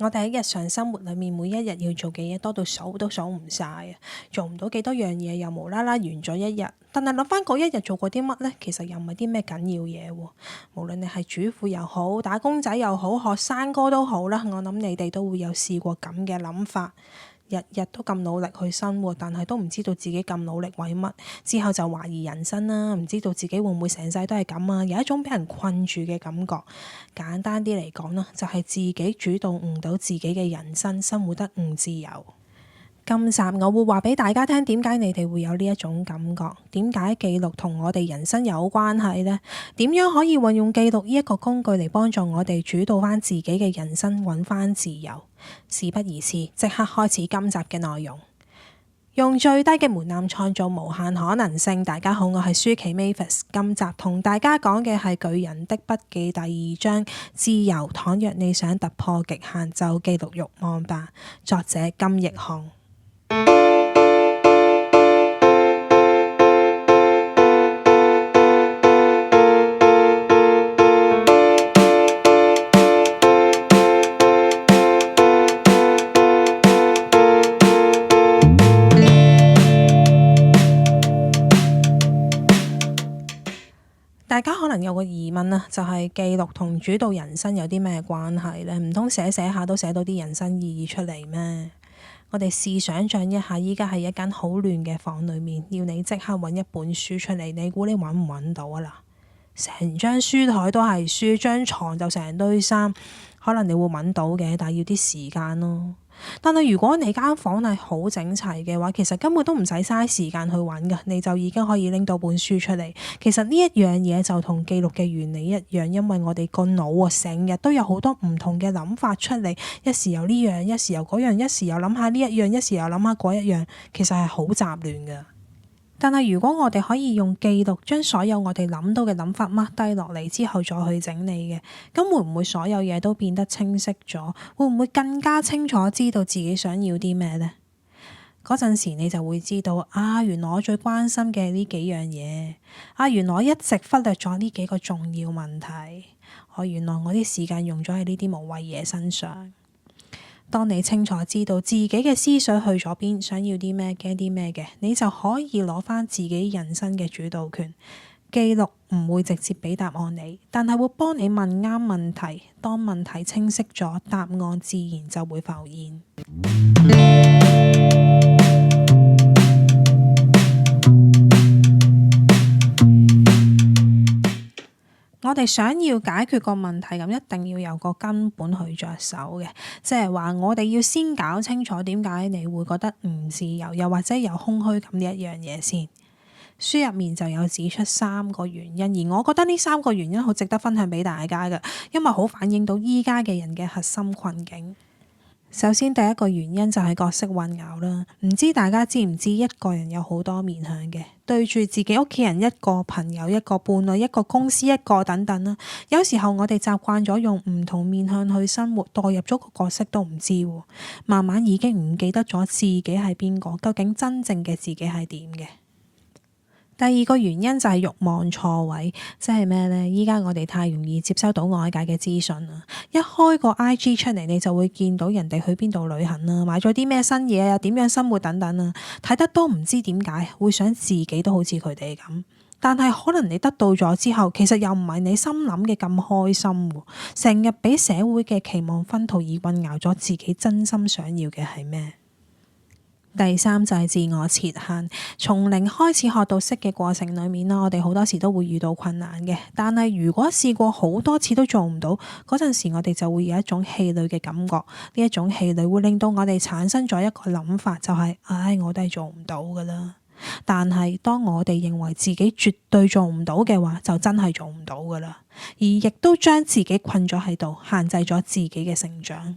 我哋喺日常生活裏面，每一日要做嘅嘢多到數都數唔晒啊！做唔到幾多樣嘢，又無啦啦完咗一日。但係諗翻嗰一日做過啲乜呢？其實又唔係啲咩緊要嘢喎。無論你係主婦又好，打工仔又好，學生哥都好啦，我諗你哋都會有試過咁嘅諗法。日日都咁努力去生活，但係都唔知道自己咁努力為乜，之後就懷疑人生啦，唔知道自己會唔會成世都係咁啊，有一種俾人困住嘅感覺。簡單啲嚟講啦，就係自己主動悟到自己嘅人生，生活得唔自由。今集我會話俾大家聽，點解你哋會有呢一種感覺？點解記錄同我哋人生有關係呢？點樣可以運用記錄呢一個工具嚟幫助我哋主導翻自己嘅人生，揾翻自由？事不宜遲，即刻開始今集嘅內容。用最低嘅門檻創造無限可能性。大家好，我係舒淇 Mavis。今集同大家講嘅係《巨人的筆記》第2章：自由。倘若你想突破極限，就記錄慾望吧。作者金奕雄。大家可能有個疑問啊，就係記錄同主導人生有啲咩關係呢？唔通寫下都寫到啲人生意義出嚟咩？我哋試想像一下，依家喺一間好亂嘅房裏面，要你即刻揾一本書出嚟，你估你揾唔揾到啊？嗱，成張書枱都係書，張床就成堆衫，可能你會揾到嘅，但係要啲時間咯。但係如果你間房係好整齊嘅話，其實根本都唔使嘥時間去揾㗎，你就已經可以拎到本書出嚟。其實呢一樣嘢就同記錄嘅原理一樣，因為我哋個腦啊成日都有好多唔同嘅諗法出嚟，一時又呢樣，一時又嗰樣，一時又諗下呢一樣，一時又諗下嗰一樣，其實係好雜亂㗎。但係如果我哋可以用記錄將所有我哋諗到嘅諗法 mark 低落嚟之後再去整理嘅，咁會唔會所有嘢都變得清晰咗？會唔會更加清楚知道自己想要啲咩呢？嗰陣時你就會知道啊，原來我最關心嘅呢幾樣嘢啊，原來我一直忽略咗呢幾個重要問題，原來我啲時間用咗喺呢啲無謂嘢身上。當你清楚知道自己嘅思緒去咗邊，想要啲咩，驚啲咩嘅，你就可以攞翻自己人生嘅主導權。記錄唔會直接俾答案你，但係會幫你問啱問題。當問題清晰咗，答案自然就會浮現。我哋想要解決個問題，咁一定要有個根本去着手嘅，即係話我哋要先搞清楚點解你會覺得唔自由，又或者有空虛感呢一樣嘢先。書入面就有指出3個原因，而我覺得呢3個原因好值得分享俾大家嘅，因為好反映到依家嘅人嘅核心困境。首先第一個原因就係角色混淆啦，唔知大家知唔知一個人有好多面向嘅，對住自己屋企人一個，朋友一個，伴侶一個，公司一個等等啦。有時候我哋習慣咗用唔同面向去生活，代入咗個角色都唔知，慢慢已經唔記得咗自己係邊個，究竟真正嘅自己係點嘅。第二個原因就係慾望錯位，即係咩呢？依家我哋太容易接收到外界嘅資訊啦，一開個 IG 出嚟，你就會見到人哋去邊度旅行啦，買咗啲咩新嘢啊，點樣生活等等啊，睇得多唔知點解會想自己都好似佢哋咁，但係可能你得到咗之後，其實又唔係你心諗嘅咁開心喎，成日俾社會嘅期望薰陶而混淆咗自己真心想要嘅係咩？第三就係自我設限，從零開始學到識嘅過程裏面啦，我哋好多時都會遇到困難嘅。但係如果試過好多次都做唔到，嗰陣時我哋就會有一種氣餒嘅感覺。呢一種氣餒會令到我哋產生咗一個諗法，就係我都係做唔到噶啦。但係當我哋認為自己絕對做唔到嘅話，就真係做唔到噶啦，而亦都將自己困咗喺度，限制咗自己嘅成長。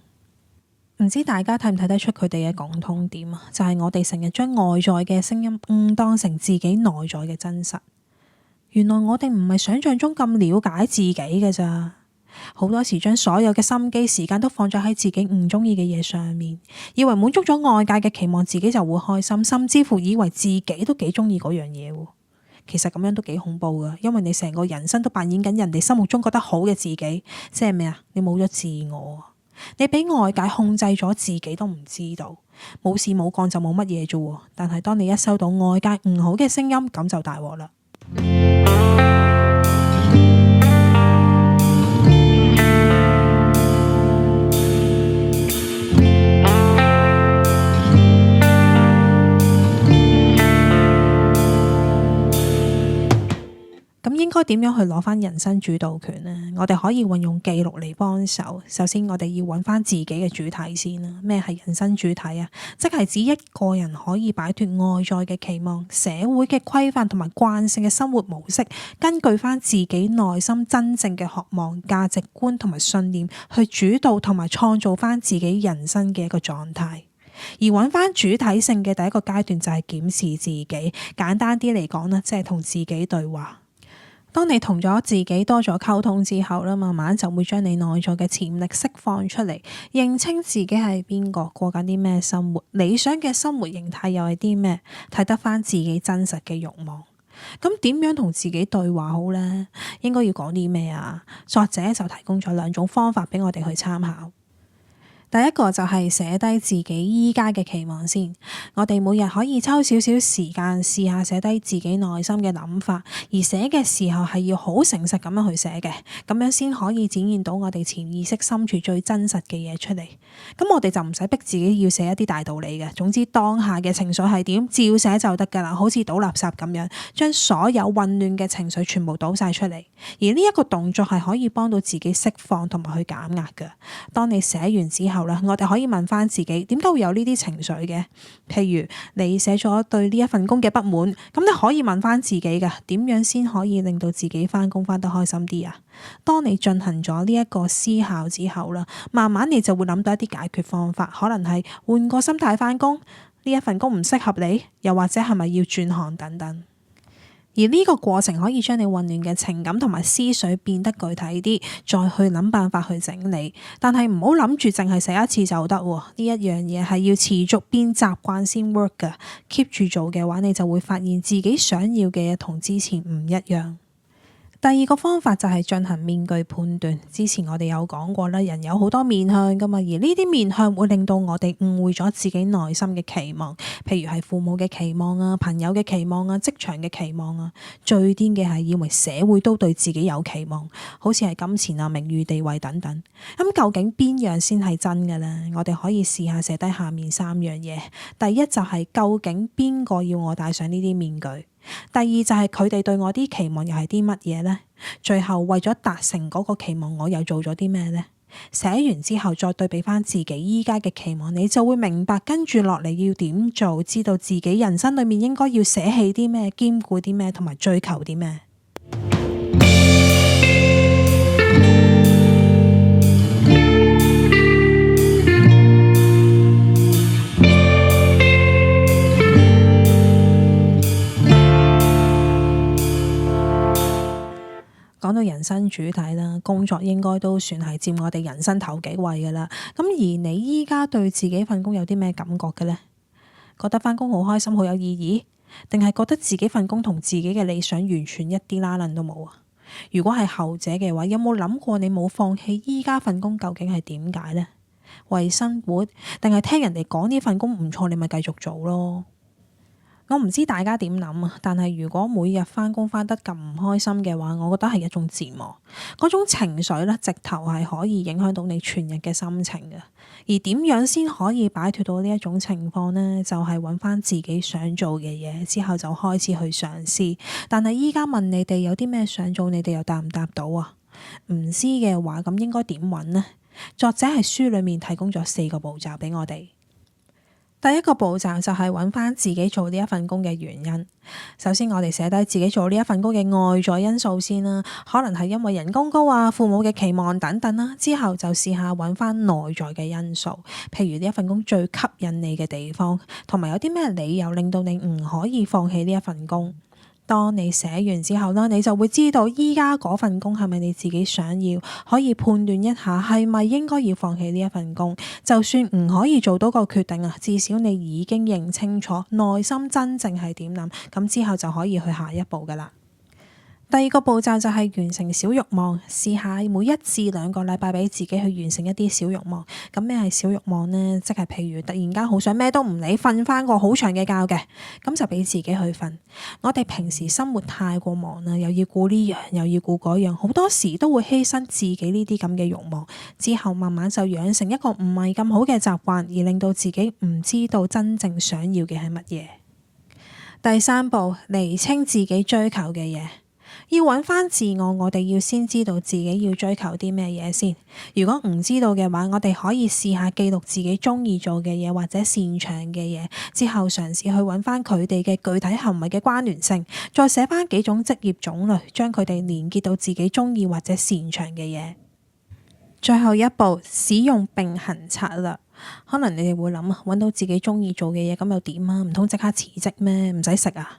唔知大家睇唔睇得出佢哋嘅共通點啊？就係我哋成日將外在嘅聲音誤當成自己內在嘅真實。原來我哋唔係想象中咁了解自己嘅咋，好多時將所有嘅心機時間都放咗喺自己唔中意嘅嘢上面，以為滿足咗外界嘅期望，自己就會開心，甚至乎以為自己都幾中意嗰樣嘢。其實咁樣都幾恐怖噶，因為你成個人生都扮演緊人哋心目中覺得好嘅自己，即係咩啊？你冇咗自我。你俾外界控制咗自己都唔知道，冇事冇幹就冇乜嘢啫。但係當你一收到外界唔好嘅聲音，咁就大鑊啦。咁應該點樣去攞翻人生主導權呢？我哋可以運用記錄嚟幫手。首先，我哋要揾翻自己嘅主體先啦。咩係人生主體啊？即係指一個人可以擺脫外在嘅期望、社會嘅規範同埋慣性嘅生活模式，根據翻自己內心真正嘅渴望、價值觀同埋信念，去主導同埋創造翻自己人生嘅一個狀態。而揾翻主體性嘅第一個階段就係檢視自己。簡單啲嚟講呢，即係同自己對話。當你同咗自己多咗溝通之後啦，慢慢就會將你內在嘅潛力釋放出嚟，認清自己係邊個，過緊啲咩生活，理想嘅生活形態又係啲咩，睇得翻自己真實嘅慾望。咁點樣同自己對話好呢？應該要講啲咩啊？作者就提供咗2種方法俾我哋去參考。第一個就係寫低自己依家嘅期望先。我哋每日可以抽少少時間試下寫低自己內心嘅諗法，而寫嘅時候係要好誠實咁樣去寫嘅，咁樣先可以展現到我哋潛意識深處最真實嘅嘢出嚟。咁我哋就唔使逼自己要寫一啲大道理嘅，總之當下嘅情緒係點，照寫就得㗎啦，好似倒垃圾咁樣，將所有混亂嘅情緒全部倒晒出嚟。而呢一個動作係可以幫到自己釋放同埋去減壓㗎。當你寫完之後，我哋可以問翻自己點解會有呢啲情緒嘅？譬如你寫咗對呢一份工嘅不滿，咁你可以問翻自己㗎，點樣先可以令到自己翻工翻得開心啲啊？當你進行咗呢一個思考之後啦，慢慢你就會諗到一啲解決方法，可能係換個心態翻工，呢一份工唔適合你，又或者係咪要轉行等等。而呢個過程可以將你混亂嘅情感同埋思緒變得具體啲，再去諗辦法去整理。但係唔好諗住淨係寫一次就得喎，呢一樣嘢係要持續變習慣先 work 㗎。keep 住做嘅話，你就會發現自己想要嘅嘢同之前唔一樣。第二個方法就係進行面具判斷。之前我哋有講過啦，人有好多面向噶嘛，而呢啲面向會令到我哋誤會咗自己內心嘅期望，譬如係父母嘅期望啊、朋友嘅期望啊、職場嘅期望啊，最癲嘅係以為社會都對自己有期望，好似係金錢啊、名譽、地位等等。咁究竟邊樣先係真嘅呢？我哋可以試下寫低下面3樣嘢。第一就係究竟邊個要我戴上呢啲面具？第二就係佢哋對我啲期望又係啲乜嘢呢？最後為咗達成嗰個期望，我又做咗啲咩呢？寫完之後再對比翻自己依家嘅期望，你就會明白跟住落嚟要點做，知道自己人生裏面應該要捨棄啲咩，兼顧啲咩，同埋追求啲咩。講到人生主體啦，工作應該都算係佔我哋人生頭幾位㗎啦。咁而你依家對自己份工有啲咩感覺嘅呢？覺得返工好開心、好有意義，定係覺得自己份工同自己嘅理想完全一啲拉楞都冇啊？如果係後者嘅話，有冇諗過你冇放棄依家份工究竟係點解呢？為生活，定係聽人哋講呢份工唔錯，你咪繼續做咯？我唔知大家點諗啊，但係如果每日返工返得咁唔開心嘅話，我覺得係一種折磨。嗰種情緒咧，直頭係可以影響到你全日嘅心情嘅。而點樣先可以擺脫到呢一種情況呢？就係揾翻自己想做嘅嘢，之後就開始去嘗試。但係依家問你哋有啲咩想做，你哋又答唔答到啊？唔知嘅話，咁應該點揾呢？作者喺書裡面提供咗4個步驟俾我哋。第一個步驟就係揾翻自己做呢一份工嘅原因。首先我哋寫低自己做呢一份工嘅外在因素先啦，可能係因為人工高啊、父母嘅期望等等啦。之後就試下揾翻內在嘅因素，譬如呢一份工最吸引你嘅地方，同埋有啲咩理由令到你唔可以放棄呢一份工。當你寫完之後呢，你就會知道依家嗰份工係咪你自己想要，可以判斷一下係咪應該要放棄呢一份工。就算唔可以做到個決定啊，至少你已經認清楚內心真正係點諗，咁之後就可以去下一步噶啦。第二個步驟就係完成小慾望，試下每1至2個禮拜俾自己去完成一啲小慾望。咁咩係小慾望呢？即係譬如突然間好想咩都唔理，瞓翻個好長嘅覺嘅，咁就俾自己去瞓。我哋平時生活太過忙啦，又要顧呢樣，又要顧嗰樣，好多時都會犧牲自己呢啲咁嘅慾望，之後慢慢就養成一個唔係咁好嘅習慣，而令到自己唔知道真正想要嘅係乜嘢。第3步，釐清自己追求嘅嘢。要揾翻自我，我哋要先知道自己要追求啲咩嘢先。如果唔知道嘅話，我哋可以試下記錄自己中意做嘅嘢或者擅長嘅嘢，之後嘗試去揾翻佢哋嘅具體行為嘅關聯性，再寫翻幾種職業種類，將佢哋連結到自己中意或者擅長嘅嘢。最後一步，使用並行策略。可能你哋會諗啊，揾到自己中意做嘅嘢咁又點啊？唔通即刻辭職咩？唔使食啊？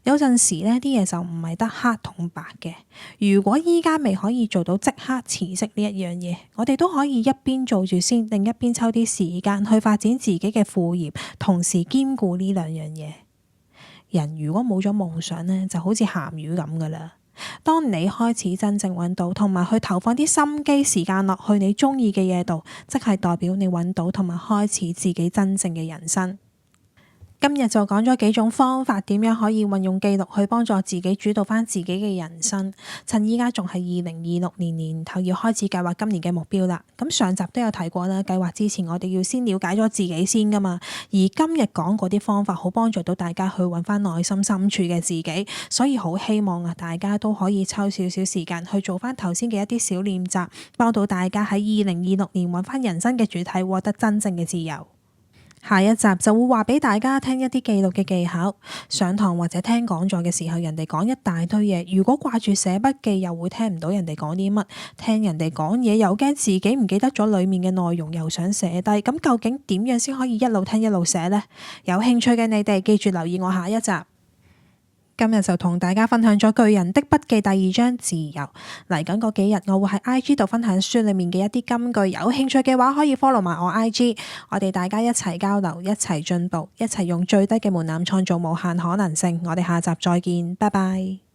有陣時呢啲嘢就唔係得黑同白嘅。如果依家未可以做到即刻辭職呢一樣嘢，我哋都可以一邊做住先，另一邊抽啲時間去發展自己嘅副業，同時兼顧呢2樣嘢。人如果冇咗夢想呢，就好似鹹魚咁噶啦。當你開始真正揾到，同埋去投放啲心機時間落去你中意嘅嘢度，即係代表你揾到同埋開始自己真正嘅人生。今日就講咗幾種方法，點樣可以運用記錄去幫助自己主導翻自己嘅人生。趁依家仲係2026年年頭，要開始計劃今年嘅目標啦。咁上集都有提過啦，計劃之前我哋要先了解咗自己先噶嘛。而今日講嗰啲方法好幫助到大家去揾翻內心深處嘅自己，所以好希望啊，大家都可以抽少少時間去做翻頭先嘅一啲小練習，幫到大家喺2026年揾翻人生嘅主體，獲得真正嘅自由。下一集就會話俾大家聽一啲記錄嘅技巧。上堂或者聽講座嘅時候，人哋講一大堆嘢，如果掛住寫筆記，又會聽唔到人哋講啲乜；聽人哋講嘢，又驚自己唔記得咗裡面嘅內容，又想寫低。咁究竟點樣先可以一路聽一路寫呢？有興趣嘅你哋記住留意我下一集。今日就同大家分享咗巨人的筆記第2章自由。嚟緊嗰幾日，我會喺 IG 度分享書裡面嘅一啲金句，有興趣嘅話可以 follow 埋我 IG， 我哋大家一齊交流，一齊進步，一齊用最低嘅門檻創造無限可能性。我哋下集再見，拜拜。